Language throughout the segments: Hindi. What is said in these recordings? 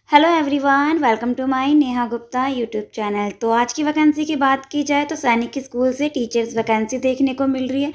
Hello everyone, welcome to my Neha Gupta YouTube channel. तो आज की वैकेंसी की बात की जाए तो सैनिक स्कूल से टीचर्स वैकेंसी देखने को मिल रही है,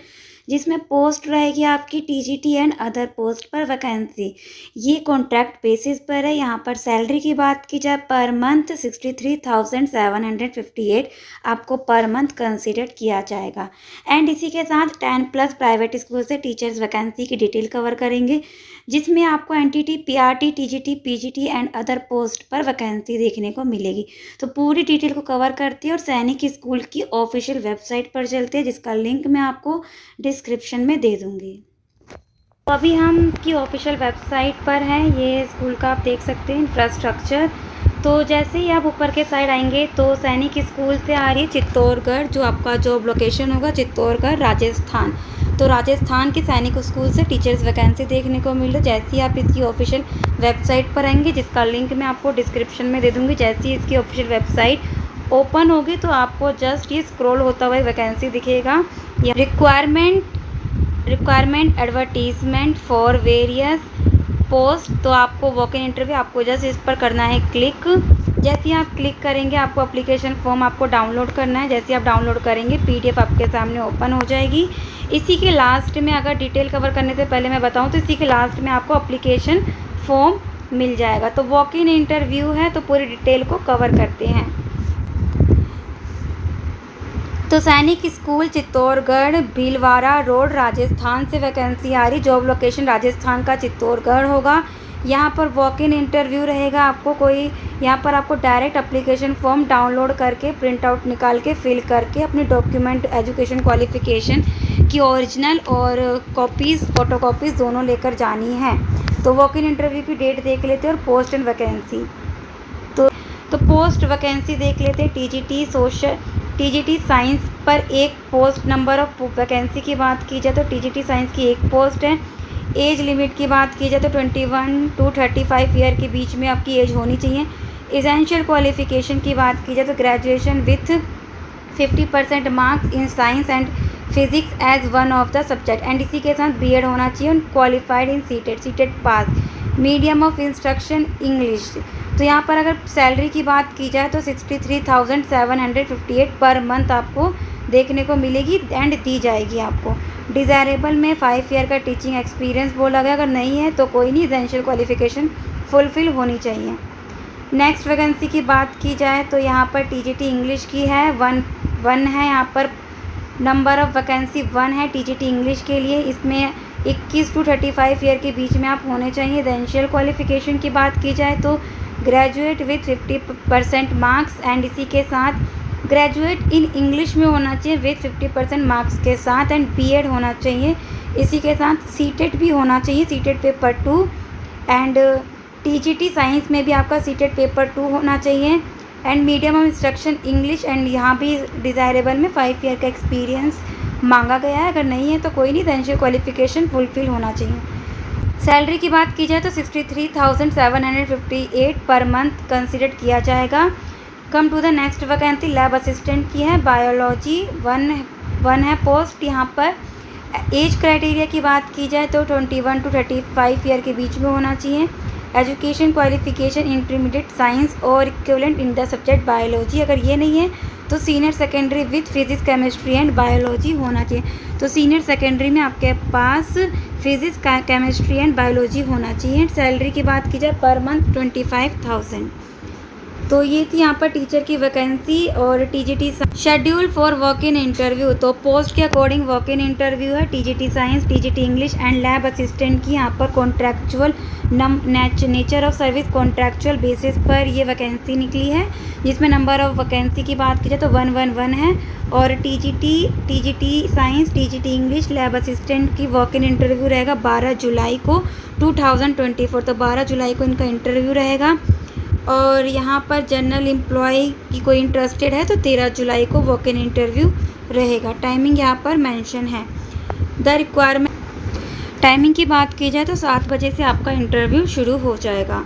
जिसमें पोस्ट रहेगी आपकी टीजीटी एंड अदर पोस्ट पर वैकेंसी। ये कॉन्ट्रैक्ट बेसिस पर है। यहाँ पर सैलरी की बात की जाए पर मंथ 63,758 आपको पर मंथ कंसिडर किया जाएगा। एंड इसी के साथ 10+ प्राइवेट स्कूल से टीचर्स वैकेंसी की डिटेल कवर करेंगे, जिसमें आपको NTT, PRT, TGT, PGT and other post पर वैकेंसी देखने को मिलेगी। तो पूरी डिटेल को कवर करती है और सैनिक स्कूल की ऑफिशियल वेबसाइट पर चलते हैं, जिसका लिंक मैं आपको डिस्क्रिप्शन में दे दूँगी। तो अभी हम की ऑफिशियल वेबसाइट पर हैं। ये स्कूल का आप देख सकते हैं इंफ्रास्ट्रक्चर। तो जैसे ही आप ऊपर के साइड आएंगे तो सैनिक स्कूल से आ रही है चित्तौड़गढ़, जो आपका जॉब लोकेशन होगा चित्तौड़गढ़ राजस्थान। तो राजस्थान के सैनिक स्कूल से टीचर्स वैकेंसी देखने को मिल रही है। जैसे ही आप इसकी ऑफिशियल वेबसाइट पर आएंगे, जिसका लिंक मैं आपको डिस्क्रिप्शन में दे दूँगी, जैसे ही इसकी ऑफिशियल वेबसाइट ओपन होगी तो आपको जस्ट ये स्क्रॉल होता हुआ वैकेंसी दिखेगा। Requirement advertisement for various post. तो आपको वॉक इन इंटरव्यू, आपको जस्ट इस पर करना है क्लिक। जैसे ही आप क्लिक करेंगे आपको एप्लीकेशन फॉर्म आपको डाउनलोड करना है। जैसे आप डाउनलोड करेंगे पीडीएफ आपके सामने ओपन हो जाएगी। इसी के लास्ट में, अगर डिटेल कवर करने से पहले मैं बताऊं तो इसी के लास्ट में आपको एप्लीकेशन फॉर्म मिल जाएगा। तो वॉक इन इंटरव्यू है, तो पूरी डिटेल को कवर करते हैं। तो सैनिक स्कूल चित्तौड़गढ़ भीलवाड़ा रोड राजस्थान से वैकेंसी आ रही। जॉब लोकेशन राजस्थान का चित्तौड़गढ़ होगा। यहाँ पर वॉक इन इंटरव्यू रहेगा। यहाँ पर आपको डायरेक्ट एप्लीकेशन फॉर्म डाउनलोड करके प्रिंट आउट निकाल के फिल करके अपनी डॉक्यूमेंट, एजुकेशन क्वालिफिकेशन की ओरिजिनल और कॉपीज़, फ़ोटोकॉपीज़ दोनों लेकर जानी है। तो वॉक इन इंटरव्यू की डेट देख लेते हैं और पोस्ट एंड वैकेंसी। तो पोस्ट वैकेंसी देख लेते हैं। टीजीटी साइंस पर एक पोस्ट। नंबर ऑफ वैकेंसी की बात की जाए तो टीजीटी साइंस की एक पोस्ट है। एज लिमिट की बात की जाए तो 21 to 35 ईयर के बीच में आपकी एज होनी चाहिए। एसेंशियल क्वालिफिकेशन की बात की जाए तो graduation with 50% marks in science and physics as one of the subject. And इसी के साथ बीएड होना चाहिए और qualified in CTET pass. Medium of instruction English. तो यहाँ पर अगर सैलरी की बात की जाए तो 63,758 पर मंथ आपको देखने को मिलेगी एंड दी जाएगी आपको। डिज़ायरेबल में 5 ईयर का टीचिंग एक्सपीरियंस बोला गया। अगर नहीं है तो कोई नहीं, एसेंशियल क्वालिफिकेशन फुलफिल होनी चाहिए। नेक्स्ट वैकेंसी की बात की जाए तो यहाँ पर टीजीटी इंग्लिश की है, वन है। यहाँ पर नंबर ऑफ़ वैकेंसी 1 है टीजीटी इंग्लिश के लिए। इसमें 21 to 35 ईयर के बीच में आप होने चाहिए। एसेंशियल क्वालिफिकेशन की बात की जाए तो ग्रेजुएट विथ 50% मार्क्स एंड इसी के साथ ग्रेजुएट इन इंग्लिश में होना चाहिए विथ 50% मार्क्स के साथ एंड बीएड होना चाहिए। इसी के साथ सीटेट भी होना चाहिए, CTET paper 2। And TGT science में भी आपका सीटेट पेपर 2 होना चाहिए। And medium of instruction English. And यहाँ भी डिज़ायरेबल में 5 ईयर का एक्सपीरियंस मांगा गया है। अगर नहीं है तो कोई नहीं, एसेंशियल क्वालिफिकेशन फुलफिल होना चाहिए। सैलरी की बात की जाए तो 63,758 पर मंथ कंसिडर किया जाएगा। Come to the next vacancy lab assistant की है। बायोलॉजी वन है पोस्ट। यहाँ पर एज क्राइटेरिया की बात की जाए तो 21 to 35 ईयर के बीच में होना चाहिए। एजुकेशन क्वालिफिकेशन इंटरमीडिएट साइंस और equivalent in the subject biology. अगर ये नहीं है तो senior secondary with physics, chemistry and biology होना चाहिए। तो सीनियर सेकेंडरी में आपके पास फिजिक्स, केमिस्ट्री एंड बायोलॉजी होना चाहिए। सैलरी की बात की जाए पर मंथ 25,000। तो ये थी यहाँ पर टीचर की वैकेंसी और TGT schedule for walk in interview. तो पोस्ट के अकॉर्डिंग वॉक इन इंटरव्यू है। TGT science, TGT English and lab assistant की यहाँ पर contractual nature of service contractual basis पर ये वैकेंसी निकली है, जिसमें नंबर ऑफ वैकेंसी की बात की जाए तो 111 है। और TGT science, TGT English, lab assistant की वॉक इन इंटरव्यू रहेगा 12 जुलाई को 2024। तो 12 जुलाई को इनका इंटरव्यू रहेगा। और यहाँ पर जनरल एम्प्लॉय की कोई इंटरेस्टेड है तो 13 जुलाई को वॉक इन इंटरव्यू रहेगा। टाइमिंग यहाँ पर मेंशन है। द रिक्वायरमेंट टाइमिंग की बात की जाए तो 7 बजे से आपका इंटरव्यू शुरू हो जाएगा।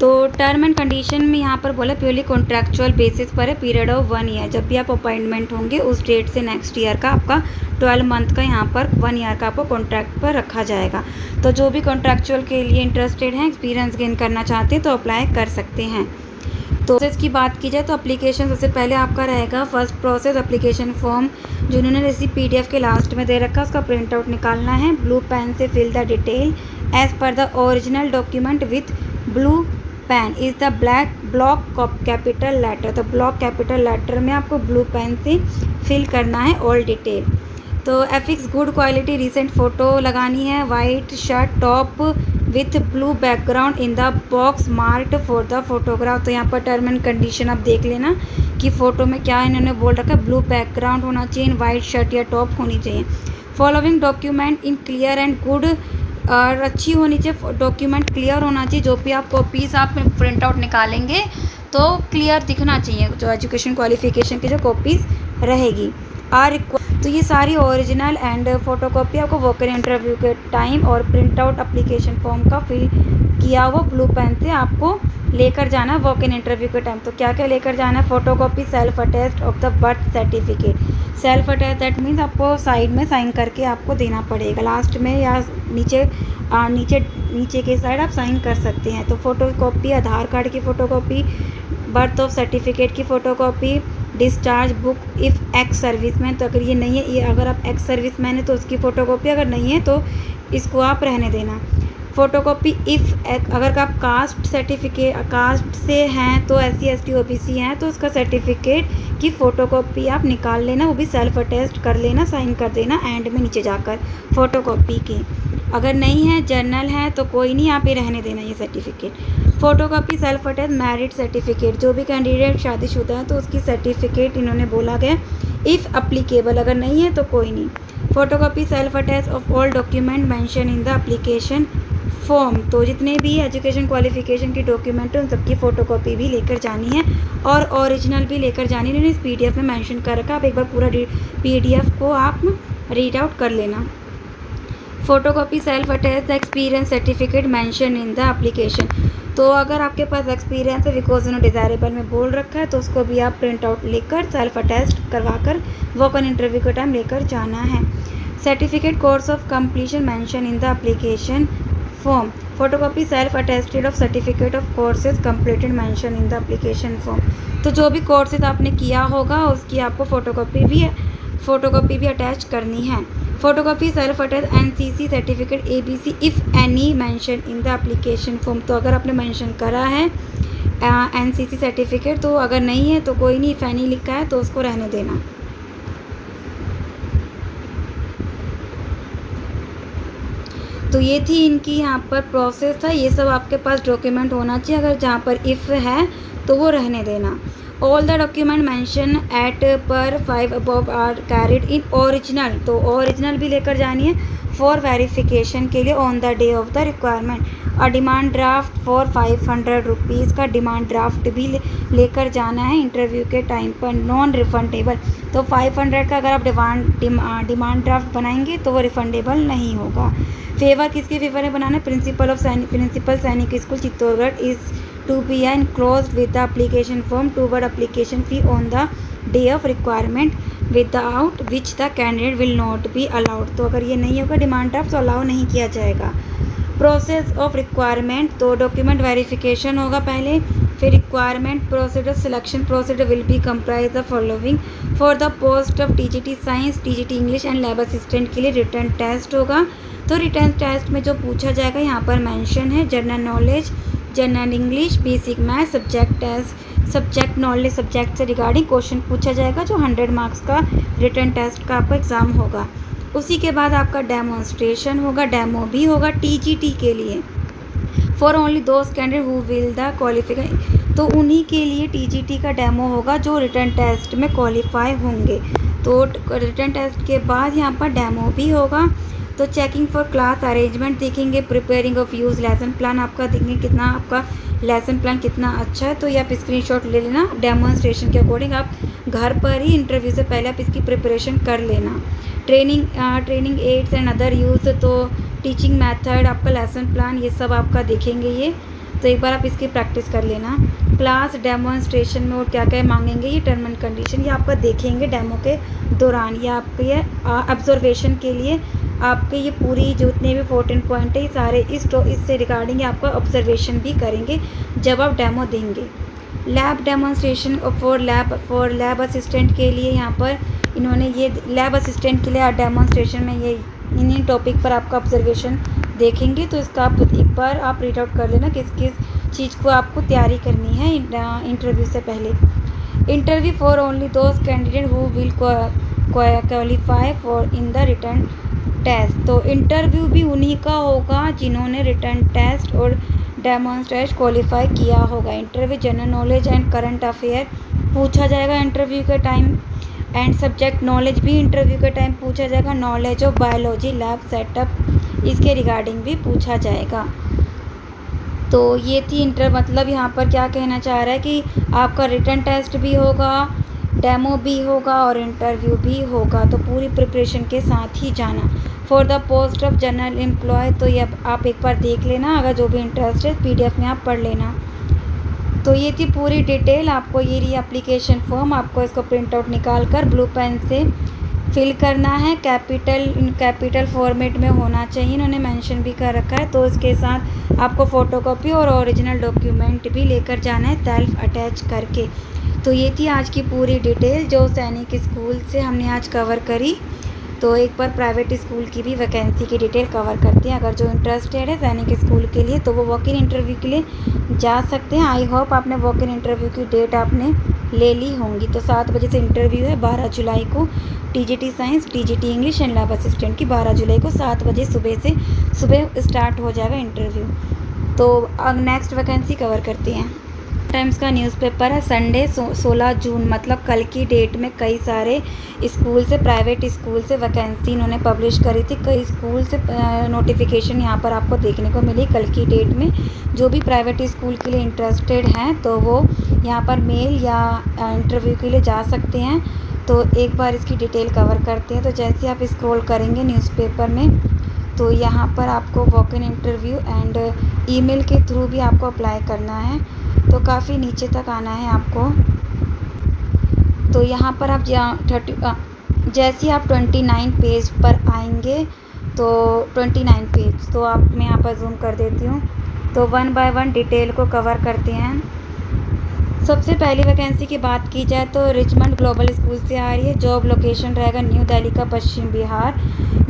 तो टर्म एंड कंडीशन में यहाँ पर बोला प्योरली कॉन्ट्रैक्चुअल बेसिस पर है, पीरियड ऑफ 1 ईयर। जब भी आप अपॉइंटमेंट होंगे उस डेट से नेक्स्ट ईयर का आपका 12 मंथ का यहाँ पर 1 ईयर का आपको कॉन्ट्रैक्ट पर रखा जाएगा। तो जो भी कॉन्ट्रैक्चुअल के लिए इंटरेस्टेड हैं, एक्सपीरियंस गेन करना चाहते हैं तो अप्लाई कर सकते हैं। तो प्रोसेस की बात की जाए तो एप्लीकेशन सबसे पहले आपका रहेगा फर्स्ट प्रोसेस एप्लीकेशन फॉर्म जो उन्होंने रेसिपी पीडीएफ के लास्ट में दे रखा है, उसका प्रिंट आउट निकालना है। ब्लू पेन से fill the detail as per the original document with blue pen is the block capital letter. तो ब्लॉक कैपिटल लेटर में आपको ब्लू पेन से फिल करना है ऑल डिटेल। तो affix good quality recent photo लगानी है, white shirt top with blue background in the box marked for the photograph. तो यहाँ पर टर्म एंड कंडीशन आप देख लेना कि फ़ोटो में क्या इन्होंने बोल रखा है, ब्लू बैकग्राउंड होना चाहिए, वाइट शर्ट या टॉप होनी चाहिए। Following document in clear and good, और अच्छी होनी चाहिए, डॉक्यूमेंट क्लियर होना चाहिए। जो भी आप कॉपीज़ आप प्रिंट आउट निकालेंगे तो क्लियर दिखना चाहिए जो एजुकेशन क्वालिफिकेशन की जो कॉपीज़ रहेगी। तो ये सारी ओरिजिनल एंड फोटोकॉपी आपको वॉक-इन इंटरव्यू के टाइम और प्रिंट आउट एप्लीकेशन फॉर्म का फिल किया हुआ ब्लू पेन से आपको लेकर जाना है वॉक-इन इंटरव्यू के टाइम। तो क्या क्या लेकर जाना है, photocopy self attest of the birth certificate. Self attest that means आपको साइड में साइन करके आपको देना पड़ेगा, लास्ट में या नीचे नीचे के साइड आप साइन कर सकते हैं। तो फोटोकॉपी आधार कार्ड की फ़ोटोकॉपी, बर्थ ऑफ सर्टिफिकेट की photocopy, discharge book if ex serviceman. तो अगर ये नहीं है, ये अगर आप एक्स सर्विसमैन है तो उसकी फ़ोटोकॉपी, अगर नहीं है तो इसको आप रहने देना। फ़ोटोकॉपी अगर आप कास्ट से हैं तो SC ST OBC हैं तो उसका सर्टिफिकेट की फ़ोटोकॉपी आप निकाल लेना, वो भी सेल्फ अटेस्ट कर लेना, साइन कर देना एंड में नीचे जाकर फ़ोटोकॉपी की। अगर नहीं है, जर्नल है तो कोई नहीं, आप ये रहने देना ये certificate. Photocopy self attest married certificate, जो भी कैंडिडेट शादीशुदा है तो उसकी सर्टिफिकेट इन्होंने बोला गया इफ़ अप्लीकेबल, अगर नहीं है तो कोई नहीं। Photocopy self attest of all document mention in the application form. तो जितने भी एजुकेशन क्वालिफिकेशन की डॉक्यूमेंट हैं उन सबकी फ़ोटोकॉपी भी लेकर जानी है और ओरिजिनल भी लेकर जानी है। इन्होंने इस PDF में मेंशन कर रखा है, आप एक बार पूरा PDF को आप रीड आउट कर लेना। Photocopy self attest the experience certificate mention in the application. तो अगर आपके पास एक्सपीरियंस है, बिकॉज उन्होंने डिज़ायरेबल में बोल रखा है, तो उसको भी आप प्रिंट आउट लेकर सेल्फ अटेस्ट करवा कर वॉक-इन इंटरव्यू के टाइम लेकर जाना है। Certificate course of completion mention in the application form. Photocopy self attested of certificate of courses completed mention in the application form. तो जो भी कोर्सेज आपने किया होगा उसकी आपको फ़ोटोकॉपी भी अटैच करनी है। Photocopy self attest NCC certificate ABC if any mention in the application form. तो अगर आपने मेंशन करा है NCC सर्टिफिकेट, तो अगर नहीं है तो कोई नहीं, इफ़ एनी लिखा है तो उसको रहने देना। तो ये थी इनकी यहाँ पर प्रोसेस था, ये सब आपके पास डॉक्यूमेंट होना चाहिए, अगर जहाँ पर इफ़ है तो वो रहने देना। All the document mention at para 5 above are carried in original. तो ओरिजिनल भी लेकर जानी है फॉर वेरिफिकेशन के लिए on the day of the requirement. और डिमांड ड्राफ्ट फॉर 500 रुपीज़ का डिमांड ड्राफ्ट भी लेकर जाना है इंटरव्यू के टाइम पर, नॉन रिफंडेबल। तो 500 का अगर आप डिमांड ड्राफ्ट बनाएंगे तो वो रिफंडेबल नहीं होगा। फेवर किसके फेवर में बनाना है, प्रिंसिपल सैनिक school Chittorgarh is to be enclosed with the application form toward application fee on the day of requirement without which the candidate will not be allowed। तो अगर ये नहीं होगा डिमांड ड्राफ्ट तो अलाउ नहीं किया जाएगा। प्रोसेस ऑफ रिक्वायरमेंट, तो डॉक्यूमेंट वेरिफिकेशन होगा पहले, फिर requirement procedure, selection procedure will be comprise the following. For the post of TGT science, TGT English and lab assistant के लिए रिटर्न टेस्ट होगा। तो रिटर्न टेस्ट में जो पूछा जाएगा यहाँ पर मेंशन है, general knowledge, general English, basic math, subject knowledge, subject से रिगार्डिंग क्वेश्चन पूछा जाएगा, जो 100 मार्क्स का रिटर्न टेस्ट का आपका एग्ज़ाम होगा। उसी के बाद आपका डेमोन्स्ट्रेशन होगा, डेमो भी होगा TGT के लिए, for only those candidate who will the qualify. तो उन्हीं के लिए TGT का डेमो होगा जो रिटर्न टेस्ट में क्वालिफाई होंगे। तो रिटर्न टेस्ट के बाद यहाँ पर डेमो भी होगा। तो चेकिंग फॉर क्लास अरेंजमेंट देखेंगे, preparing of use lesson plan आपका देखेंगे कितना आपका लेसन प्लान कितना अच्छा है। तो ये आप स्क्रीनशॉट ले लेना, डेमोन्स्ट्रेशन के अकॉर्डिंग आप घर पर ही इंटरव्यू से पहले आप इसकी प्रिपरेशन कर लेना। Training aids and other use, तो टीचिंग मेथड, आपका लेसन प्लान, ये सब आपका देखेंगे ये। तो एक बार आप इसकी प्रैक्टिस कर लेना। क्लास डेमोन्स्ट्रेशन में और क्या क्या मांगेंगे, ये टर्म एंड कंडीशन ये आपका देखेंगे डेमो के दौरान। ये आपके ये ऑब्जर्वेशन के लिए आपके ये पूरी जितने भी 14 पॉइंट है ये सारे इससे रिगार्डिंग आपका ऑब्जर्वेशन भी करेंगे जब आप डेमो देंगे। Lab demonstration for lab assistant के लिए यहाँ पर इन्होंने ये लैब असिस्टेंट के लिए डेमोन्स्ट्रेशन में ये इन्हीं टॉपिक पर आपका ऑब्जर्वेशन देखेंगे। तो इसका आप एक बार आप रीड आउट कर लेना किस किस चीज़ को आपको तैयारी करनी है इंटरव्यू से पहले। Interview for only those candidate who will qualify for in the written test. तो इंटरव्यू भी उन्हीं का होगा जिन्होंने रिटर्न टेस्ट और डेमोन्स्ट्रेट क्वालिफाई किया होगा। Interview general knowledge and current affair पूछा जाएगा इंटरव्यू के टाइम, एंड सब्जेक्ट नॉलेज भी इंटरव्यू के टाइम पूछा जाएगा। Knowledge of biology lab setup इसके रिगार्डिंग भी पूछा जाएगा। तो ये थी मतलब यहाँ पर क्या कहना चाह रहा है कि आपका रिटर्न टेस्ट भी होगा, डेमो भी होगा और इंटरव्यू भी होगा। तो पूरी प्रिपरेशन के साथ ही जाना। For the post of general employ, तो ये आप एक बार देख लेना, अगर जो भी इंटरेस्ट है PDF में आप पढ़ लेना। तो ये थी पूरी डिटेल। आपको ये रही एप्लीकेशन फॉर्म, आपको इसको प्रिंट आउट निकाल कर ब्लू पेन से फिल करना है। कैपिटल फॉर्मेट में होना चाहिए, इन्होंने मेंशन भी कर रखा है। तो इसके साथ आपको फ़ोटोकॉपी और ओरिजिनल डॉक्यूमेंट भी लेकर जाना है सेल्फ अटैच करके। तो ये थी आज की पूरी डिटेल जो सैनिक स्कूल से हमने आज कवर करी। तो एक बार प्राइवेट स्कूल की भी वैकेंसी की डिटेल कवर करते हैं। अगर जो इंटरेस्टेड है सैनिक स्कूल के लिए तो वो वॉक इन इंटरव्यू के लिए जा सकते हैं। आई होप आपने वॉक इन इंटरव्यू की डेट आपने ले ली होंगी। तो 7 बजे से इंटरव्यू है 12 जुलाई को। TGT science, TGT English and lab assistant की 12 जुलाई को 7 बजे सुबह स्टार्ट हो जाएगा इंटरव्यू। तो अब नेक्स्ट वैकेंसी कवर करते हैं। टाइम्स का न्यूज़पेपर है संडे 16 जून मतलब कल की डेट में कई सारे स्कूल से प्राइवेट स्कूल से वैकेंसी इन्होंने पब्लिश करी थी। कई स्कूल से नोटिफिकेशन यहाँ पर आपको देखने को मिली कल की डेट में। जो भी प्राइवेट स्कूल के लिए इंटरेस्टेड हैं तो वो यहाँ पर मेल या इंटरव्यू के लिए जा सकते हैं। तो एक बार इसकी डिटेल कवर करते हैं। तो जैसे आप स्क्रॉल करेंगे न्यूज़पेपर में तो यहाँ पर आपको walk in interview and email के थ्रू भी आपको अप्लाई करना है। तो काफ़ी नीचे तक आना है आपको। तो यहाँ पर आप जैसे ही आप 29 पेज पर आएंगे तो 29 पेज तो आप मैं यहाँ पर जूम कर देती हूँ। तो 1 बाय 1 डिटेल को कवर करते हैं। सबसे पहली वैकेंसी की बात की जाए तो रिचमंड ग्लोबल स्कूल से आ रही है। जॉब लोकेशन रहेगा न्यू दिल्ली का पश्चिम बिहार।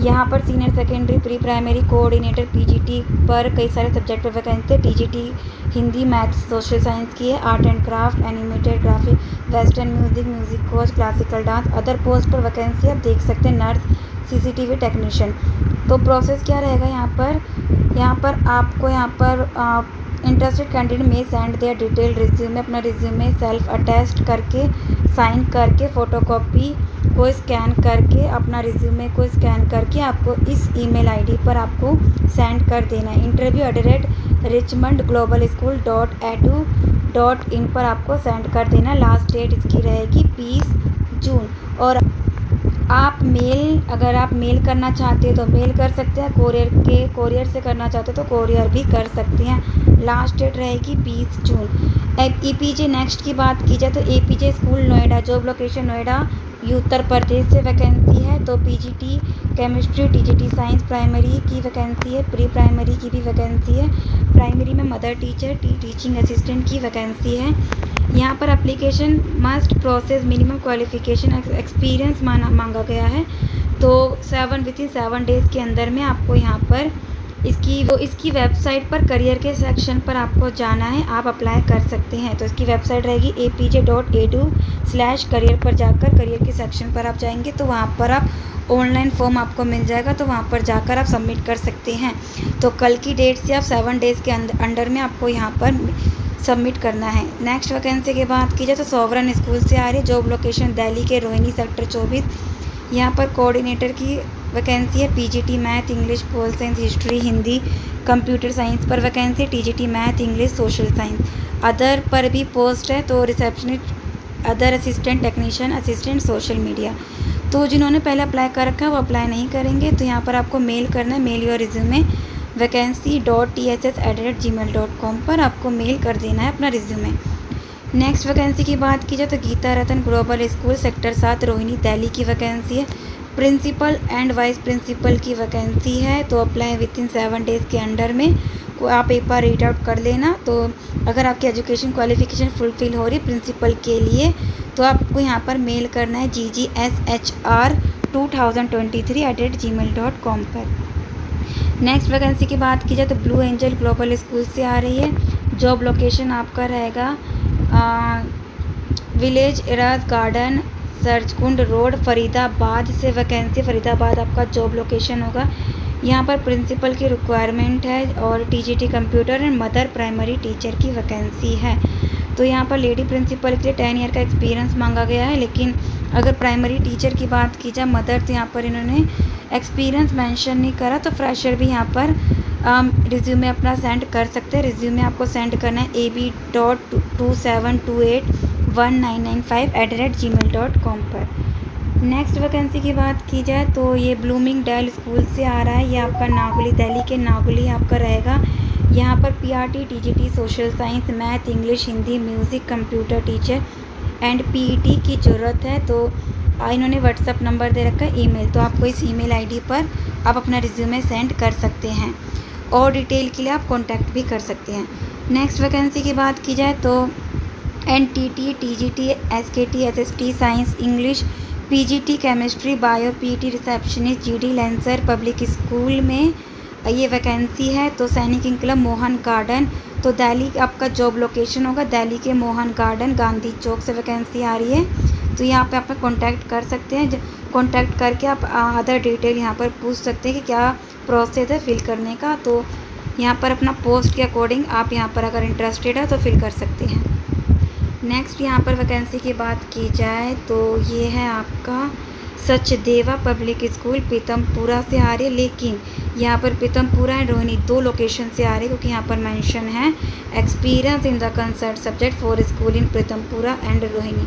यहाँ पर senior secondary pre primary coordinator PGT पर कई सारे सब्जेक्ट पर वैकेंसी है। TGT Hindi, math, social science की है। Art and craft, animated graphic, western music coach, classical dance. Other post पर वैकेंसी आप देख सकते हैं नर्स, CCTV टेक्नीशियन। तो प्रोसेस क्या रहेगा यहाँ पर आपको इंटरेस्टेड कैंडिडेट में सेंड देयर डिटेल रिज्यूमे, अपना रिज्यूमे सेल्फ अटैच्ड करके साइन करके फ़ोटोकॉपी को स्कैन करके अपना रिज्यूमे को स्कैन करके आपको इस ईमेल ID पर आपको सेंड कर देना है। interview@richmondglobalschool.edu.in पर आपको सेंड कर देना। लास्ट डेट इसकी रहेगी 20 जून। और अगर आप मेल करना चाहते हो तो मेल कर सकते हैं, कोरियर से करना चाहते हो तो कोरियर भी कर सकते हैं। लास्ट डेट रहेगी 20 जून। EPJ नेक्स्ट की बात की जाए तो APJ school Noida, job location Noida Uttar Pradesh से वैकेंसी है। तो PGT chemistry, TGT science primary की वैकेंसी है। प्री प्राइमरी की भी वैकेंसी है। प्राइमरी में मदर टीचर, टीचिंग असिस्टेंट की वैकेंसी है। यहाँ पर application must process minimum qualification experience मांगा गया है। तो विदिन 7 डेज़ के अंदर में आपको यहाँ पर इसकी वेबसाइट पर करियर के सेक्शन पर आपको जाना है, आप अप्लाई कर सकते हैं। तो इसकी वेबसाइट रहेगी apj.edu/career पर जाकर करियर के सेक्शन पर आप जाएंगे तो वहाँ पर आप ऑनलाइन फॉर्म आपको मिल जाएगा। तो वहाँ पर जाकर आप सबमिट कर सकते हैं। तो कल की डेट से आप 7 डेज़ के अंडर में आपको यहाँ पर सबमिट करना है। नेक्स्ट वैकेंसी की बात की जाए तो सोवरन स्कूल से आ रही है। जॉब लोकेशन दिल्ली के रोहिणी सेक्टर 24। यहाँ पर कोऑर्डिनेटर की वैकेंसी है। PGT math, English, pol science, history, Hindi, computer science पर vacancy. TGT math, English, social science. Other पर भी पोस्ट है तो receptionist, other assistant technician, assistant social media. तो जिन्होंने पहले अप्लाई कर रखा है वो अप्लाई नहीं करेंगे। तो यहाँ पर आपको मेल करना है, मेल योर रिज्यूमे vacancy.tss@gmail.com पर आपको मेल कर देना है अपना रिज्यूमे। नेक्स्ट वैकेंसी की बात की जाए तो Geeta Ratan global school sector 7 Rohini Delhi की वैकेंसी है। प्रिंसिपल एंड वाइस प्रिंसिपल की वैकेंसी है, तो अप्लाई विद इन 7 डेज़ के अंडर में को आप एक बार रीड आउट कर लेना। तो अगर आपकी एजुकेशन क्वालिफिकेशन फुलफिल हो रही प्रिंसिपल के लिए तो आपको यहाँ पर मेल करना है ggshR2023@gmail.com पर। नेक्स्ट वैकेंसी की बात की जाए तो ब्लू एंजल ग्लोबल स्कूल से आ रही है। जॉब लोकेशन आपका रहेगा village Eros garden Surajkund road Faridabad से वैकेंसी, फरीदाबाद आपका जॉब लोकेशन होगा। यहाँ पर प्रिंसिपल की रिक्वायरमेंट है और TGT computer and mother primary teacher की वैकेंसी है। तो यहाँ पर लेडी प्रिंसिपल के लिए 10 ईयर का एक्सपीरियंस मांगा गया है, लेकिन अगर प्राइमरी टीचर की बात की जाए मदर, तो यहाँ पर इन्होंने एक्सपीरियंस मेंशन नहीं करा, तो फ्रेशर भी यहाँ पर रिज्यूमे अपना सेंड कर सकते हैं। रिज्यूमे आपको सेंड करना है ab.27281995@gmail.com पर। नेक्स्ट वैकेंसी की बात की जाए तो ये ब्लूमिंग डेल स्कूल से आ रहा है। ये आपका नागुली, दिल्ली के नागुली आपका रहेगा। यहाँ पर PRT, TGT, social science, math, English, Hindi, music, computer teacher and PET की ज़रूरत है। तो इन्होंने व्हाट्सअप नंबर दे रखा है, ईमेल, तो आपको इस ईमेल आईडी पर आप अपना रिज्यूमे सेंड कर सकते हैं और डिटेल के लिए आप कॉन्टैक्ट भी कर सकते हैं। नेक्स्ट वैकेंसी की बात की जाए तो NTT, TGT, SKT, SST, science, English, PGT, chemistry, bio, PT, receptionist, GD लेंसर पब्लिक स्कूल में ये वैकेंसी है। तो सैनिक इंकलब मोहन गार्डन, तो दिल्ली आपका जॉब लोकेशन होगा दिल्ली के मोहन गार्डन गांधी चौक से वैकेंसी आ रही है। तो यहाँ पे आप कॉन्टैक्ट कर सकते हैं। कॉन्टैक्ट करके आप अदर डिटेल यहाँ पर पूछ सकते हैं कि क्या प्रोसेस है फिल करने का। तो यहाँ पर अपना पोस्ट के अकॉर्डिंग आप यहाँ पर अगर इंटरेस्टेड है तो फिल कर सकते हैं। नेक्स्ट यहाँ पर वैकेंसी की बात की जाए तो ये है आपका सचदेवा पब्लिक स्कूल पीतमपुरा से आ रही है, लेकिन यहाँ पर पीतमपुरा एंड रोहिणी 2 लोकेशन से आ रही है, क्योंकि यहाँ पर मेंशन है experience in the concern subject for school in Pitampura and Rohini.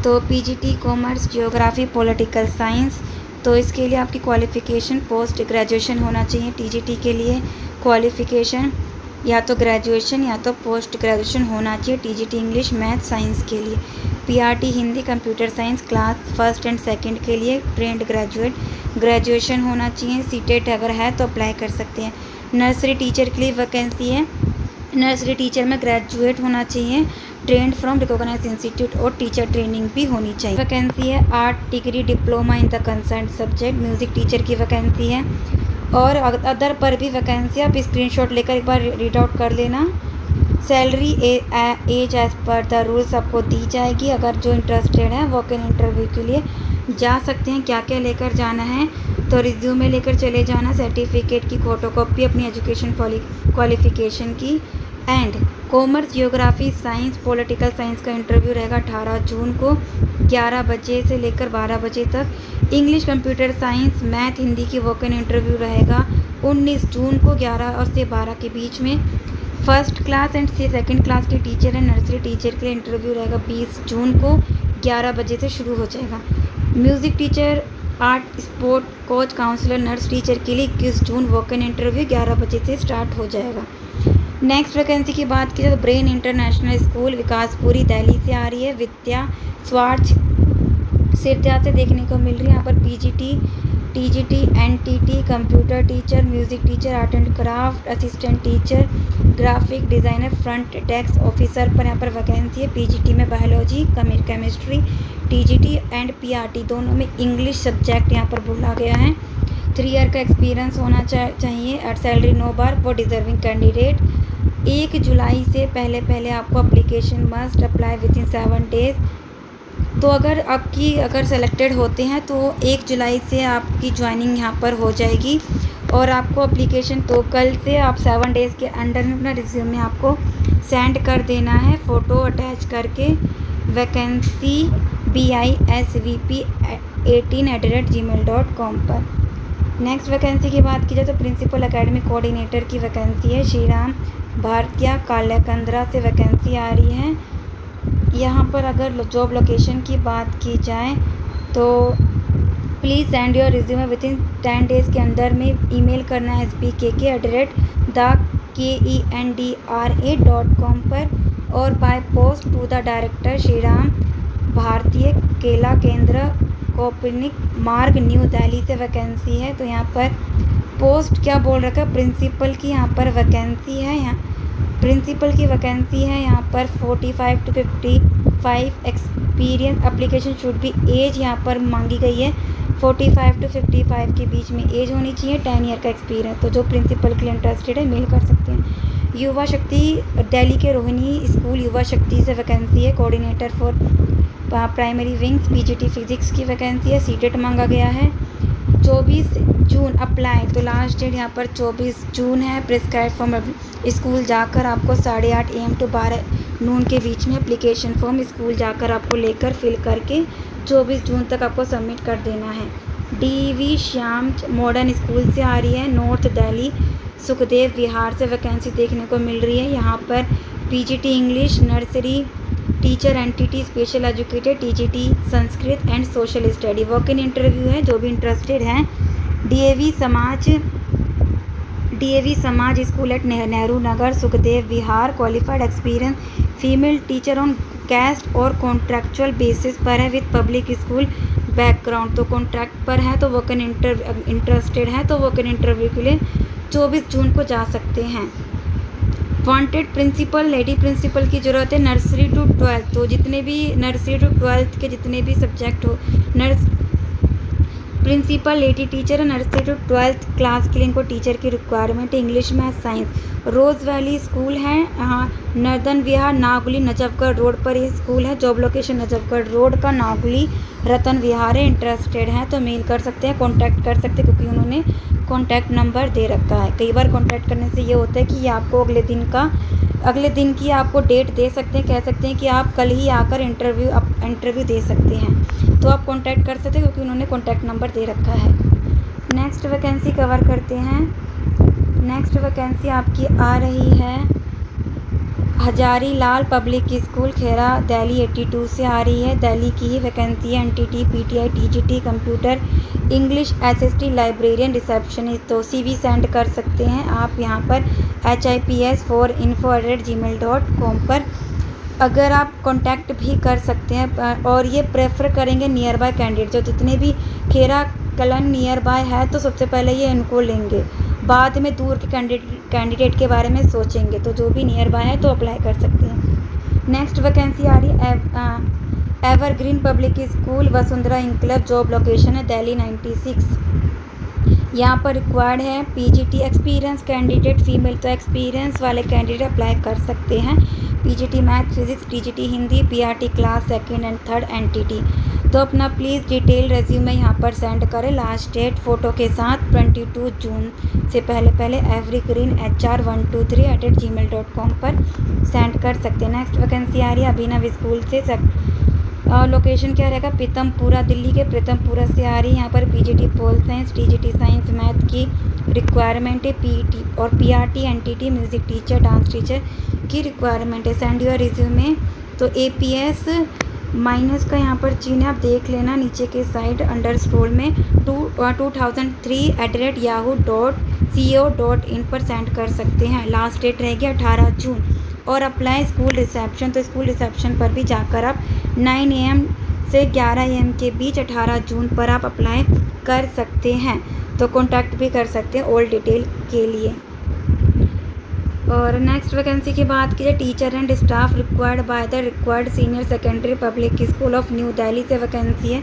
तो PGT commerce, geography, political science, तो इसके लिए आपकी क्वालिफ़िकेशन पोस्ट ग्रेजुएशन होना चाहिए। टीजीटी के लिए क्वालिफ़िकेशन या तो ग्रेजुएशन या तो पोस्ट ग्रेजुएशन होना चाहिए। टीजीटी इंग्लिश, मैथ, साइंस के लिए। PRT Hindi, computer science class 1st and 2nd के लिए ट्रेंड ग्रेजुएशन होना चाहिए। सीटेट अगर है तो अप्लाई कर सकते हैं। नर्सरी टीचर के लिए वैकेंसी है। नर्सरी टीचर में ग्रेजुएट होना चाहिए, ट्रेंड फ्रॉम रिकॉग्नाइज्ड इंस्टीट्यूट और टीचर ट्रेनिंग भी होनी चाहिए। वैकेंसी है 8 degree diploma in the concern subject. Music teacher की वैकेंसी है और अदर पर भी वैकेंसी आप स्क्रीनशॉट लेकर एक बार रीड आउट कर लेना। Salary as as per the rules आपको दी जाएगी। अगर जो इंटरेस्टेड है वॉक इन इंटरव्यू के लिए जा सकते हैं। क्या क्या लेकर जाना है तो रिज्यूमे लेकर चले जाना, सर्टिफिकेट की फ़ोटोकॉपी अपनी एजुकेशन क्वालिफ़िकेशन की, and commerce, geography, science, political science का इंटरव्यू रहेगा 18 जून को 11 बजे से लेकर 12 बजे तक। English, computer science, math, Hindi की वॉक इन इंटरव्यू रहेगा 19 जून को 11 और से 12 के बीच में। First class and 2nd class के टीचर एंड नर्सरी टीचर के लिए इंटरव्यू रहेगा 20 जून को 11 बजे से शुरू हो जाएगा। Music teacher, art, sport coach, counsellor, nurse teacher के लिए 21 जून वॉक इन इंटरव्यू 11 बजे से स्टार्ट हो जाएगा। नेक्स्ट वैकेंसी की बात की जाए तो brain international school Vikaspuri Delhi से आ रही है। विद्या स्वार्थ सिरजा से देखने को मिल रही है। यहाँ पर PGT, TGT, NTT, computer teacher, music teacher, art and craft, assistant teacher, graphic designer, front desk officer पर यहाँ पर वैकेंसी है। पीजीटी में biology, chemistry, TGT and PRT दोनों में इंग्लिश सब्जेक्ट यहाँ पर बोला गया है। 3 ईयर का एक्सपीरियंस होना चाहिए। At salary no bar for deserving candidate. 1 जुलाई से पहले आपको application must apply within 7 days. तो अगर सेलेक्टेड होते हैं तो 1 जुलाई से आपकी ज्वाइनिंग यहाँ पर हो जाएगी और आपको एप्लीकेशन तो कल से आप 7 डेज़ के अंडर में अपना रिज्यूमे आपको सेंड कर देना है फ़ोटो अटैच करके वैकेंसी bisvp18@gmail.com पर। नेक्स्ट वैकेंसी की बात की जाए तो प्रिंसिपल एकेडमिक कोऑर्डिनेटर की वैकेंसी है। श्रीराम भारतीय काल्याकंद्रा से वैकेंसी आ रही है। यहाँ पर अगर जॉब लोकेशन की बात की जाए तो please send your resume within 10 days के अंदर में ईमेल करना है spkk@thekendra.com पर और by post to the director Shri Ram Bharatiya Kala केंद्र कोपनिक मार्ग न्यू दिल्ली से वैकेंसी है। तो यहाँ पर पोस्ट क्या बोल रखा है, प्रिंसिपल की यहाँ पर वैकेंसी है। यहाँ प्रिंसिपल की वैकेंसी है यहाँ पर 45 to 55 experience application should be as यहाँ पर मांगी गई है 45 to 55 के बीच में एज होनी चाहिए, 10 ईयर का एक्सपीरियंस। तो जो प्रिंसिपल के लिए इंटरेस्टेड है मेल कर सकते हैं। युवा शक्ति दिल्ली के रोहिणी स्कूल युवा शक्ति से वैकेंसी है, coordinator for primary wings PGT physics की वैकेंसी है, सीटेट मांगा गया है। 24 जून अप्लाई, तो लास्ट डेट यहाँ पर 24 जून है। प्रिस्क्राइब फॉर्म स्कूल जाकर आपको 8:30 AM to 12 नून के बीच में एप्लीकेशन फॉर्म स्कूल जाकर आपको लेकर फिल करके 24 जून तक आपको सबमिट कर देना है। DV श्याम मॉडर्न स्कूल से आ रही है, नॉर्थ दिल्ली सुखदेव विहार से वैकेंसी देखने को मिल रही है। यहाँ पर PGT English nursery teacher NTT special educated TGT Sanskrit and social study walk in interview है। जो भी इंटरेस्टेड हैं DAV Samaj school at Nehru Nagar Sukhdev Vihar, qualified experience female teacher on cast और कॉन्ट्रैक्चुअल बेसिस पर है विद पब्लिक स्कूल बैकग्राउंड। तो कॉन्ट्रैक्ट पर है तो वॉक इन इंटरेस्टेड है तो वॉक इन इंटरव्यू के लिए 24 जून को जा सकते हैं। वांटेड प्रिंसिपल लेडी प्रिंसिपल की ज़रूरत है, नर्सरी टू 12। तो जितने भी नर्सरी टू 12 के जितने भी सब्जेक्ट हो, प्रिंसिपल लेडी टीचर है नर्सरी टू 12 क्लास के लिए इनको टीचर की रिक्वायरमेंट है, इंग्लिश मैथ साइंस। रोज़ वैली स्कूल है, यहाँ नर्दन विहार नागुली नजफगढ़ रोड पर ये स्कूल है। जॉब लोकेशन नजफगढ़ रोड का नागुली रतन विहार है। इंटरेस्टेड हैं तो मेल कर सकते हैं, कॉन्टैक्ट कर सकते हैं, क्योंकि उन्होंने कॉन्टैक्ट नंबर दे रखा है। कई बार कॉन्टैक्ट करने से ये होता है कि ये आपको अगले दिन की आपको डेट दे सकते हैं, कह सकते हैं कि आप कल ही आकर इंटरव्यू दे सकते हैं। तो आप कॉन्टैक्ट कर सकते हैं क्योंकि उन्होंने कॉन्टैक्ट नंबर दे रखा है। नेक्स्ट वैकेंसी कवर करते हैं। नेक्स्ट वैकेंसी आपकी आ रही है हजारी लाल पब्लिक स्कूल खेरा दिल्ली 82 से आ रही है। दिल्ली की ही वैकेंसी है, NTT PTI TGT computer English SST librarian receptionist. तो CV सेंड कर सकते हैं आप यहाँ पर HIPS4info@gmail.com पर। अगर आप कांटेक्ट भी कर सकते हैं और ये प्रेफर करेंगे नियर बाय कैंडिडेट, जो जितने भी खेरा कलन नियर बाय है तो सबसे पहले ये इनको लेंगे, बाद में दूर के कैंडिडेट के बारे में सोचेंगे। तो जो भी नियर बाय है तो अप्लाई कर सकते हैं। नेक्स्ट वैकेंसी आ रही है evergreen public school Vasundhara enclave, job location है दिल्ली 96। यहाँ पर रिक्वायर्ड है PGT एक्सपीरियंस कैंडिडेट फीमेल, तो एक्सपीरियंस वाले कैंडिडेट अप्लाई कर सकते हैं। PGT math physics TGT Hindi PRT class 2nd and 3rd NTT। तो अपना प्लीज़ डिटेल रेज्यूमे यहाँ पर सेंड करें, लास्ट डेट फ़ोटो के साथ 22 जून से पहले evergreenhr123@gmail.com पर सेंड कर सकते हैं। नेक्स्ट वैकेंसी आ रही है अभिनव स्कूल से, लोकेशन क्या रहेगा, पीतमपुरा दिल्ली के पीतमपुरा से आ रही है। यहाँ पर PGT pol science TGT science math की रिक्वायरमेंट है, PET और PRT NTT music teacher dance teacher की रिक्वायरमेंट है। सेंड योर रिज्यूमे, तो APS माइनस का यहाँ पर चिन्ह आप देख लेना नीचे के साइड अंडरस्कोर में 2003@yahoo.co.in पर सेंड कर सकते हैं। लास्ट डेट रहेगी 18 जून। और अप्लाई स्कूल रिसेप्शन, तो स्कूल रिसेप्शन पर भी जाकर आप 9 AM से 11 AM के बीच 18 जून पर आप अप्लाई कर सकते हैं। तो कॉन्टैक्ट भी कर सकते हैं ऑल डिटेल के लिए। और नेक्स्ट वैकेंसी की बात कीजिए, teacher and staff required by the required senior secondary public school of new Delhi से वैकेंसी है।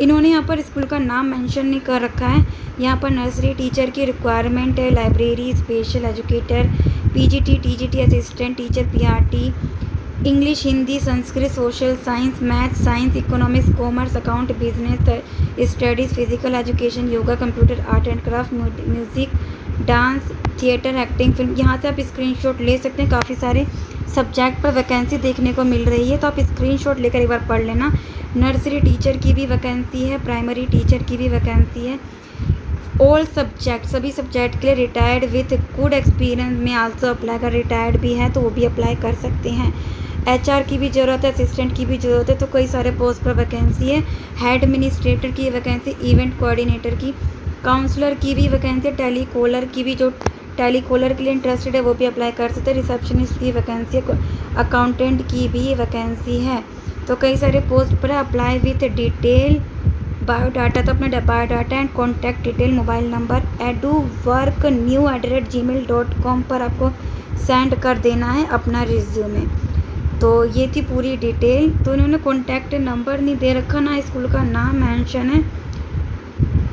इन्होंने यहाँ पर स्कूल का नाम मेंशन नहीं कर रखा है। यहाँ पर नर्सरी टीचर की रिक्वायरमेंट है, library special educator PGT TGT assistant teacher PRT English Hindi Sanskrit social science math science economics commerce account business studies physical education yoga computer art and craft music dance theatre acting film. यहाँ से आप स्क्रीनशॉट ले सकते हैं। काफ़ी सारे सब्जेक्ट पर वैकेंसी देखने को मिल रही है, तो आप स्क्रीनशॉट लेकर एक बार पढ़ लेना। नर्सरी टीचर की भी वैकेंसी है, प्राइमरी टीचर की भी वैकेंसी है। ऑल सब्जेक्ट सभी सब्जेक्ट के लिए रिटायर्ड विथ गुड एक्सपीरियंस में आल्सो अप्लाई कर, रिटायर्ड भी है तो वो भी अप्लाई कर सकते हैं। HR की भी ज़रूरत है, असिस्टेंट की भी ज़रूरत है, तो कई सारे पोस्ट पर वैकेंसी है। हेड एडमिनिस्ट्रेटर की वैकेंसी, इवेंट कोऑर्डिनेटर की, काउंसलर की भी वैकेंसी, टेलीकॉलर की भी, जो टेलीकॉलर के लिए इंटरेस्टेड है वो भी अप्लाई कर सकते हैं। रिसेप्शनिस्ट की वैकेंसी, अकाउंटेंट की भी वैकेंसी है। तो कई सारे पोस्ट पर अप्लाई विथ डिटेल बायोडाटा। तो अपना biodata and contact detail, mobile number eduworknew@gmail.com पर आपको सेंड कर देना है अपना रिज्यूमे। तो ये थी पूरी डिटेल। तो इन्होंने कॉन्टैक्ट नंबर नहीं दे रखा, ना स्कूल का नाम मेंशन है।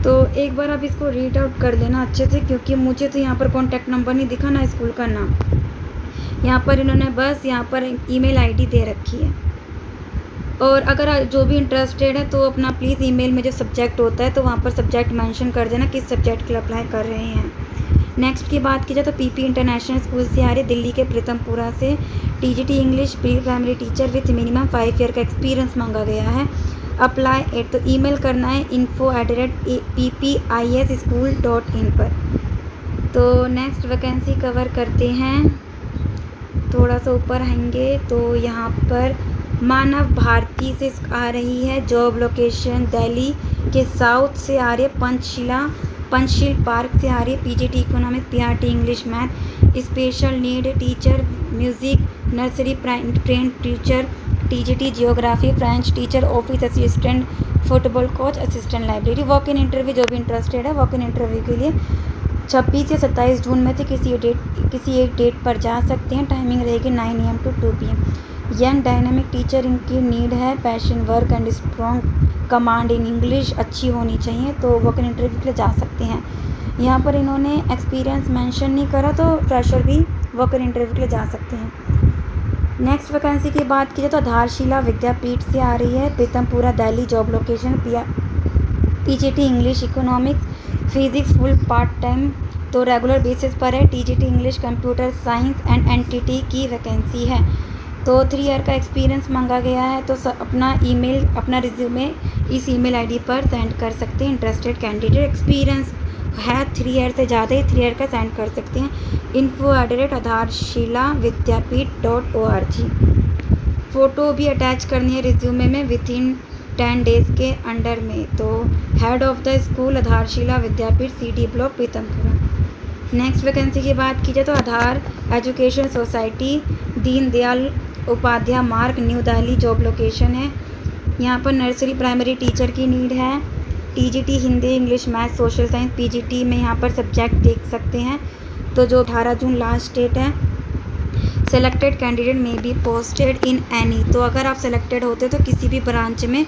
तो एक बार आप इसको रीड आउट कर लेना अच्छे से, क्योंकि मुझे तो यहाँ पर कॉन्टैक्ट नंबर नहीं दिखा, ना स्कूल का नाम। यहाँ पर इन्होंने बस यहाँ पर ईमेल आईडी दे रखी है। और अगर जो भी इंटरेस्टेड है तो अपना प्लीज़ ईमेल में जो सब्जेक्ट होता है तो वहाँ पर सब्जेक्ट मेंशन कर देना किस सब्जेक्ट के लिए अप्लाई कर रहे हैं। नेक्स्ट की बात की जाए तो पीपी इंटरनेशनल स्कूल से आ रही है, दिल्ली के प्रीतमपुरा से। TGT English pre primary teacher with minimum 5 year का एक्सपीरियंस मांगा गया है। अप्लाई एट, तो ईमेल करना है info@ppisschool.in पर। तो नेक्स्ट वैकेंसी कवर करते हैं, थोड़ा सा ऊपर आएंगे तो यहाँ पर मानव भारती से आ रही है। जॉब लोकेशन दिल्ली के साउथ से आ रही है। पंचशील पार्क से आ रही है। PGT economics, PRT English math, special need teacher, music, nursery train teacher, TGT geography, French teacher, office assistant, football coach, assistant library. Walk in interview, जो भी इंटरेस्टेड है वॉक इन इंटरव्यू के लिए 26 से 27 जून में से किसी एक डेट पर जा सकते हैं। टाइमिंग रहेगी 9 AM to 2 PM। Young dynamic teacher इनकी नीड है। Passion work and strong command in English अच्छी होनी चाहिए, तो वॉक इन इंटरव्यू के लिए जा सकते हैं। यहाँ पर इन्होंने एक्सपीरियंस मेंशन नहीं करा, तो फ्रेशर भी वॉक इन इंटरव्यू के लिए जा सकते हैं। नेक्स्ट वैकेंसी की बात की जाए तो आधारशिला विद्यापीठ से आ रही है। Pitampura Delhi. Job location PGT English economics, physics full part time, तो रेगुलर बेसिस पर है। TGT English computer science and NTT की वैकेंसी है। तो 3 ईयर का एक्सपीरियंस मांगा गया है। तो अपना ईमेल, अपना रिज्यूमे इस ईमेल आईडी पर सेंड कर सकते हैं। इंटरेस्टेड कैंडिडेट एक्सपीरियंस है 3 ईयर से ज़्यादा ही 3 ईयर का सेंड कर सकते हैं। info@aadharshilavidyapith.org। फ़ोटो भी अटैच करनी है रिज्यूमे में विद इन 10 डेज़ के अंडर में। तो हेड ऑफ़ द स्कूल आधारशिला विद्यापीठ, CD block, Pitampura. Next vacancy की बात की जाए तो आधार एजुकेशन सोसाइटी, दीनदयाल उपाध्याय मार्ग, न्यू दिल्ली। जॉब लोकेशन है यहाँ पर नर्सरी प्राइमरी टीचर की नीड है। TGT Hindi English math social science. PGT में यहाँ पर सब्जेक्ट देख सकते हैं। तो जो 18 जून लास्ट डेट है। सेलेक्टेड कैंडिडेट में बी पोस्टेड इन एनी, तो अगर आप सेलेक्टेड होते तो किसी भी ब्रांच में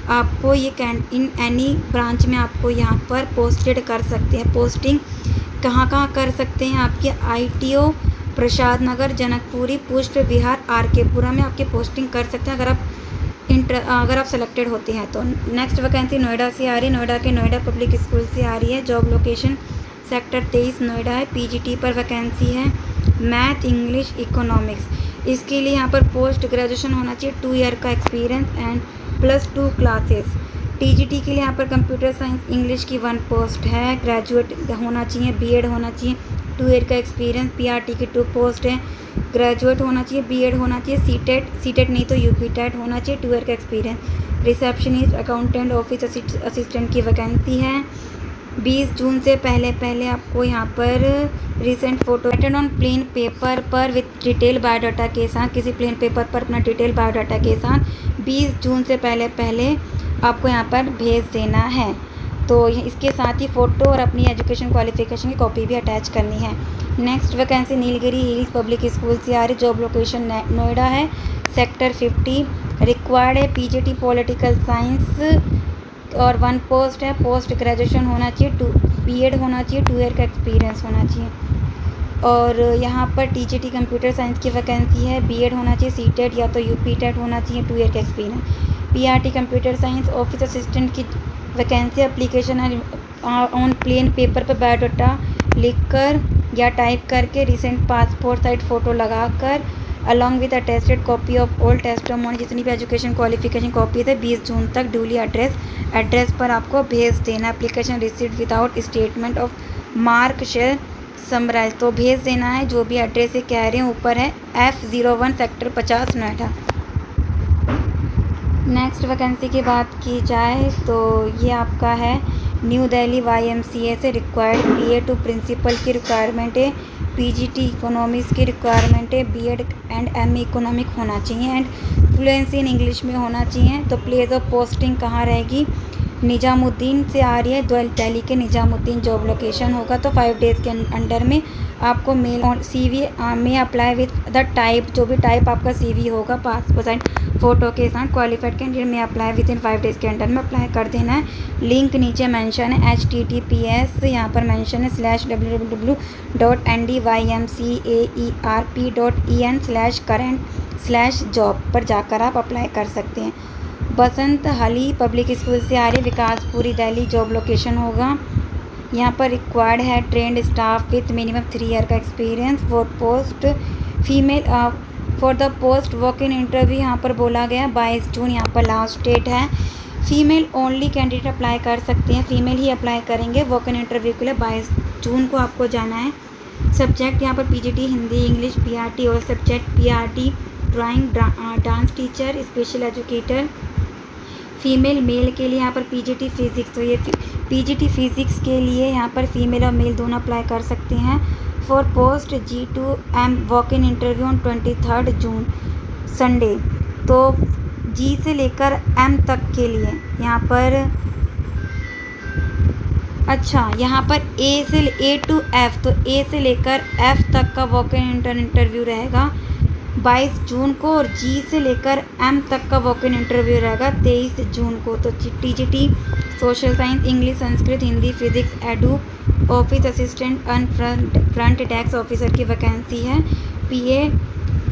आपको ये इन एनी ब्रांच में आपको यहाँ पर पोस्टेड कर सकते हैं। पोस्टिंग कहाँ कर सकते हैं आपके ITO प्रसाद नगर, जनकपुरी, पुष्प विहार, RK पुरा में आपकी पोस्टिंग कर सकते हैं अगर आप सेलेक्टेड होते हैं तो। नेक्स्ट वैकेंसी नोएडा से आ रही है। नोएडा के नोएडा पब्लिक स्कूल से आ रही है। जॉब लोकेशन सेक्टर 23 नोएडा है। पीजीटी पर वैकेंसी है। मैथ इंग्लिश इकोनॉमिक्स, इसके लिए यहाँ पर पोस्ट ग्रेजुएशन होना चाहिए, 2 ईयर का एक्सपीरियंस एंड +2 क्लासेस। टीजीटी के लिए यहाँ पर कंप्यूटर साइंस इंग्लिश की 1 पोस्ट है। ग्रेजुएट होना चाहिए, BEd होना चाहिए, 2 ईयर का एक्सपीरियंस। पीआरटी की 2 पोस्ट है। ग्रेजुएट होना चाहिए, BEd होना चाहिए, सीटेट नहीं तो यूपीटेट होना चाहिए, 2 ईयर का experience. Receptionist, accountant, office assistant की वैकेंसी है। 20 जून से पहले आपको यहाँ पर recent photo written on plain paper पर विथ डिटेल बायोडाटा के साथ, किसी प्लेन पेपर पर अपना डिटेल बायोडाटा के साथ 20 जून से पहले आपको यहाँ पर भेज देना है। तो इसके साथ ही फ़ोटो और अपनी एजुकेशन क्वालिफिकेशन की कॉपी भी अटैच करनी है। Next vacancy Nilgiri hills public school से आ रही। जॉब लोकेशन नोएडा है, सेक्टर 50। रिक्वायर्ड है पीजीटी पॉलिटिकल साइंस और 1 पोस्ट है। पोस्ट ग्रेजुएशन होना चाहिए, BEd होना चाहिए, 2 ईयर का एक्सपीरियंस होना चाहिए। और यहाँ पर टीजीटी कंप्यूटर साइंस की वैकेंसी है। BEd होना चाहिए, सीटेट या तो यूपीटेट होना चाहिए, 2 ईयर का experience. PRT computer science office assistant की vacancy. Application on plain paper पर बायोडाटा लिखकर या टाइप करके रिसेंट पासपोर्ट साइज फ़ोटो लगाकर along with attested copy of old testimony, जितनी भी एजुकेशन क्वालिफिकेशन कॉपी है 20 जून तक ड्यूली एड्रेस पर आपको भेज देना। Application received without statement of mark shall summarise, तो भेज देना है जो भी एड्रेस से कह रहे हैं, ऊपर है F01 sector 50 Noida. Next vacancy की बात की जाए तो ये आपका है न्यू दिल्ली YMCA से रिक्वायर्ड PA टू प्रिंसिपल की रिक्वायरमेंट है, PGT इकोनॉमिक्स की रिक्वायरमेंट है, BEd एंड MA इकोनॉमिक होना चाहिए एंड फ्लुएंसी इन इंग्लिश में होना चाहिए। तो प्लेस ऑफ पोस्टिंग कहाँ रहेगी, निजामुद्दीन से आ रही है, दिल्ली के निजामुद्दीन जॉब लोकेशन होगा। तो 5 डेज़ के अंडर में आपको मेल और CV में अप्लाई विद द टाइप, जो भी टाइप आपका CV होगा पासपोर्ट फ़ोटो के साथ, क्वालिफाइड कैंडिडेट में अप्लाई विद इन 5 डेज़ के अंडर में अप्लाई कर देना है। लिंक नीचे मेंशन है HTTPS, यहाँ पर मेंशन है www.ndymcaerp.en/current/job पर जाकर आप अप्लाई कर सकते हैं। बसंत हली पब्लिक स्कूल से आ रही विकासपुरी दिल्ली, जॉब लोकेशन होगा। यहाँ पर रिक्वायर्ड है trained staff with minimum 3 year का experience for post female for the post walk in interview यहाँ पर बोला गया 22 जून यहाँ पर लास्ट डेट है। फीमेल ओनली कैंडिडेट अप्लाई कर सकते हैं, फीमेल ही अप्लाई करेंगे वॉक इन इंटरव्यू के लिए। 22 जून को आपको जाना है। सब्जेक्ट यहाँ पर PGT हिंदी इंग्लिश, PRT और subject PRT drawing, dance teacher, special educator. Female male के लिए यहाँ पर PGT फिज़िक्स, तो ये PGT फिज़िक्स के लिए यहाँ पर फीमेल और मेल दोनों अप्लाई कर सकते हैं। For post G2M walk in interview on 23 June Sunday. तो G से लेकर M तक के लिए यहाँ पर, अच्छा यहाँ पर A to F, तो A से लेकर F तक का वॉक इन इंटरव्यू रहेगा 22 जून को, और G से लेकर M तक का वॉक इन इंटरव्यू रहेगा 23 जून को। तो TGT social science, English, Sanskrit, Hindi, physics, edu, office assistant and front desk officer की वैकेंसी है। PA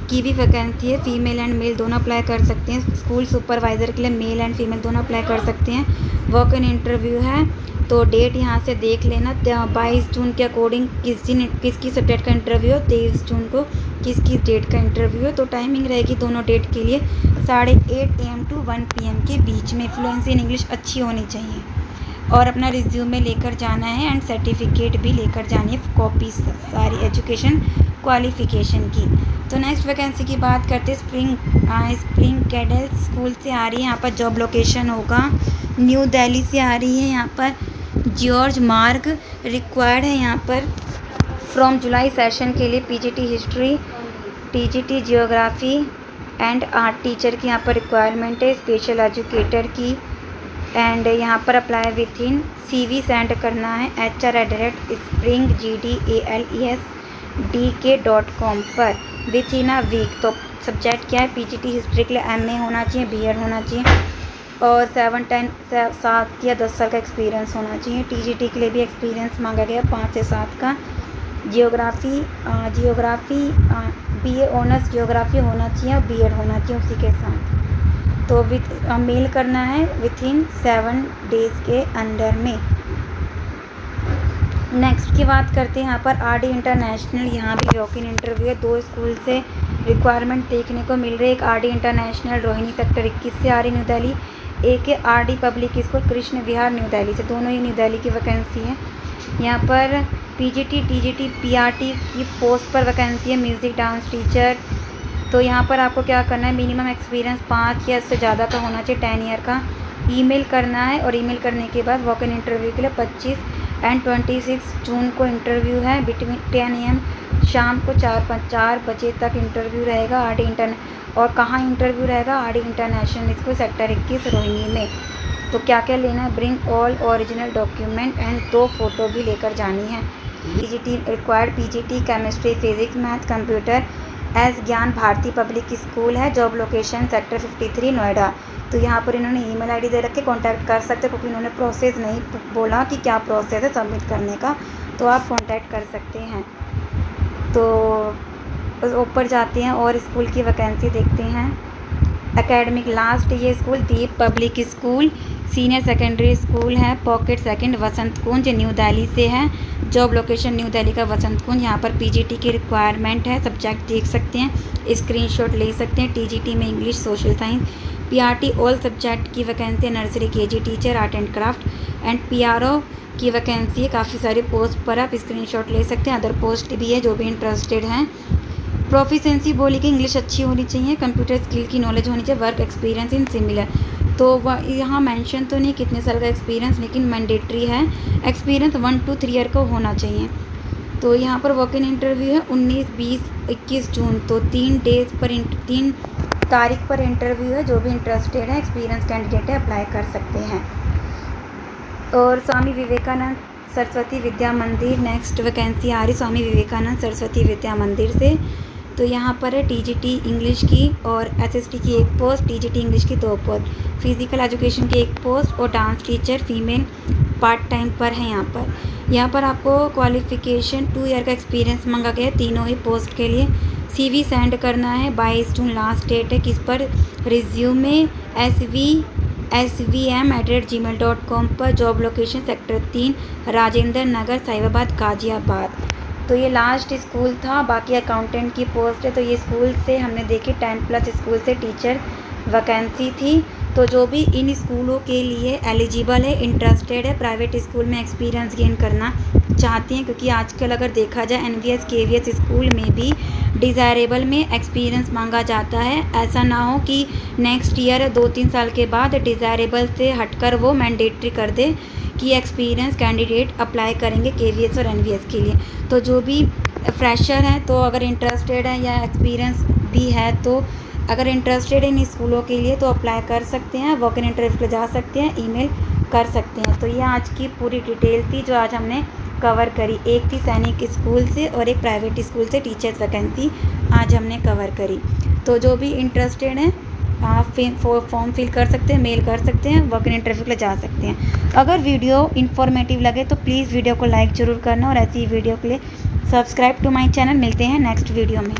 की भी वैकेंसी है, फीमेल एंड मेल दोनों अप्लाई कर सकते हैं। स्कूल सुपरवाइज़र के लिए मेल एंड फीमेल दोनों अप्लाई कर सकते हैं। वॉक इन इंटरव्यू है, तो डेट यहाँ से देख लेना। 22 जून के अकॉर्डिंग किसकी सब्जेक्ट का इंटरव्यू हो, 23 जून को किस डेट का इंटरव्यू है। तो टाइमिंग रहेगी दोनों डेट के लिए 8:30 AM to 1 PM के बीच में। फ्लुएंसी इन इंग्लिश अच्छी होनी चाहिए और अपना रिज्यूमे लेकर जाना है एंड सर्टिफिकेट भी लेकर जानी है, कॉपी सारी एजुकेशन क्वालिफ़िकेशन की। तो नेक्स्ट वैकेंसी की बात करते हैं। स्प्रिंग कैडल स्कूल से आ रही है, यहाँ पर जॉब लोकेशन होगा। न्यू दिल्ली से आ रही है, यहाँ पर जॉर्ज मार्ग रिक्वायर्ड है। यहाँ पर फ्रॉम जुलाई सेशन के लिए PGT history, TGT geography and art teacher की यहाँ पर रिक्वायरमेंट है, स्पेशल एजुकेटर की। एंड यहाँ पर apply with in CV send करना है HR@springdalesdk.com पर विथ इन अ वीक। तो सब्जेक्ट क्या है, PGT हिस्ट्री के लिए MA होना चाहिए, BEd होना चाहिए और 7 या 10 साल का एक्सपीरियंस होना चाहिए। TGT के लिए भी एक्सपीरियंस मांगा गया 5 से 7 का। जियोग्राफी BA ऑनर्स जियोग्राफी होना चाहिए और BEd होना चाहिए उसी के साथ। तो विथ मेल करना है विथ इन 7 डेज़ के अंडर में। नेक्स्ट की बात करते हैं यहाँ पर RD इंटरनेशनल, यहाँ भी वॉक इन इंटरव्यू है। 2 स्कूल से रिक्वायरमेंट देखने को मिल रही है। एक RD इंटरनेशनल रोहिणी सेक्टर 21 से आ रही न्यू दिल्ली, एक है RD पब्लिक स्कूल कृष्ण विहार न्यू दिल्ली से, दोनों ही न्यू दिल्ली की वैकेंसी है। यहाँ पर PGT TGT PRT की पोस्ट पर वैकेंसी है, म्यूज़िक डांस टीचर। तो यहाँ पर आपको क्या करना है, मिनिमम एक्सपीरियंस 5 या इससे ज़्यादा का होना चाहिए, 10 ईयर का। ईमेल करना है और ईमेल करने के बाद वॉक इन इंटरव्यू के लिए 25 एंड 26 जून को इंटरव्यू है। बिटवीन 10 AM शाम को 4 बजे तक इंटरव्यू रहेगा। और कहाँ इंटरव्यू रहेगा, RD international school sector 21 Rohini में। तो क्या क्या लेना है, bring all original document and 2 photo भी लेकर जानी है। PGT required PGT chemistry, physics, math, computer S ज्ञान भारती पब्लिक स्कूल है। Job location sector 53 Noida. तो यहाँ पर इन्होंने ईमेल आईडी दे रखे, कांटेक्ट कर सकते, क्योंकि इन्होंने प्रोसेस नहीं बोला कि क्या प्रोसेस है सबमिट करने का, तो आप कांटेक्ट कर सकते हैं। तो ऊपर जाते हैं और स्कूल की वैकेंसी देखते हैं। एकेडमिक लास्ट ये school Deep public school, senior secondary school है pocket second Vasant Kunj New Delhi से है। जॉब लोकेशन न्यू दिल्ली का वसंत कुंज। यहाँ पर पीजीटी की रिक्वायरमेंट है, सब्जेक्ट देख सकते हैं, स्क्रीनशॉट ले सकते हैं। टीजीटी में English, social science. PRT all subject की vacancy, nursery KG teacher, art and craft and PRO की वैकेंसी है। काफ़ी सारी पोस्ट पर आप स्क्रीनशॉट ले सकते हैं। अदर पोस्ट भी है जो भी इंटरेस्टेड हैं। प्रोफिशेंसी बोली कि इंग्लिश अच्छी होनी चाहिए, कंप्यूटर स्किल की नॉलेज होनी चाहिए, वर्क एक्सपीरियंस इन सिमिलर। तो यहाँ मेंशन तो नहीं कितने साल का एक्सपीरियंस, लेकिन मैंडेटरी है एक्सपीरियंस 1 to 3 ईयर का होना चाहिए। तो यहाँ पर वॉक इन इंटरव्यू है 19, 20, 21 जून। तो 3 तारीख पर इंटरव्यू है। जो भी इंटरेस्टेड है, एक्सपीरियंस कैंडिडेट है, अप्लाई कर सकते हैं। और स्वामी विवेकानंद सरस्वती विद्या मंदिर नेक्स्ट वैकेंसी आ रही स्वामी विवेकानंद सरस्वती विद्या मंदिर से। तो यहाँ पर है टीजीटी इंग्लिश की और एसएसटी की 1 पोस्ट, टीजीटी इंग्लिश की 2 पोस्ट, फिजिकल एजुकेशन की 1 पोस्ट और dance teacher female part time पर है। यहाँ पर आपको क्वालिफ़िकेशन 2 ईयर का एक्सपीरियंस मांगा गया है तीनों ही पोस्ट के लिए। सीवी सेंड करना है 22 जून लास्ट डेट है। किस पर? रिज्यूमे svm@gmail.com पर। Job location sector 3 Rajendra Nagar Sahibabad Ghaziabad. तो ये लास्ट स्कूल था, बाकी अकाउंटेंट की पोस्ट है। तो ये स्कूल से हमने देखी 10+ स्कूल से टीचर वैकेंसी थी। तो जो भी इन स्कूलों के लिए एलिजिबल है, इंटरेस्टेड है, प्राइवेट स्कूल में एक्सपीरियंस गेन करना चाहती हैं, क्योंकि आजकल अगर देखा जाए एनवीएस केवीएस स्कूल में भी डिज़ायरेबल में एक्सपीरियंस मांगा जाता है। ऐसा ना हो कि नेक्स्ट ईयर 2-3 साल के बाद डिज़ायरेबल से हटकर वो मैंडेटरी कर दे कि एक्सपीरियंस कैंडिडेट अप्लाई करेंगे केवीएस और एनवीएस के लिए। तो जो भी फ्रेशर हैं, तो अगर इंटरेस्टेड है या एक्सपीरियंस भी है, तो अगर इंटरेस्टेड इन स्कूलों के लिए तो अप्लाई कर सकते हैं। वॉक इन इंटरव्यू पे जा सकते हैं, ईमेल कर सकते हैं। तो ये आज की पूरी डिटेल थी जो आज हमने कवर करी। एक थी सैनिक स्कूल से और एक प्राइवेट स्कूल से टीचर्स वैकेंसी आज हमने कवर करी। तो जो भी इंटरेस्टेड हैं, आप फॉर्म फिल कर सकते हैं, मेल कर सकते हैं, वॉक इन इंटरव्यू के लिए जा सकते हैं। अगर वीडियो इन्फॉर्मेटिव लगे तो प्लीज़ वीडियो को लाइक ज़रूर करना और ऐसी वीडियो के लिए सब्सक्राइब टू माय चैनल। मिलते हैं नेक्स्ट वीडियो में।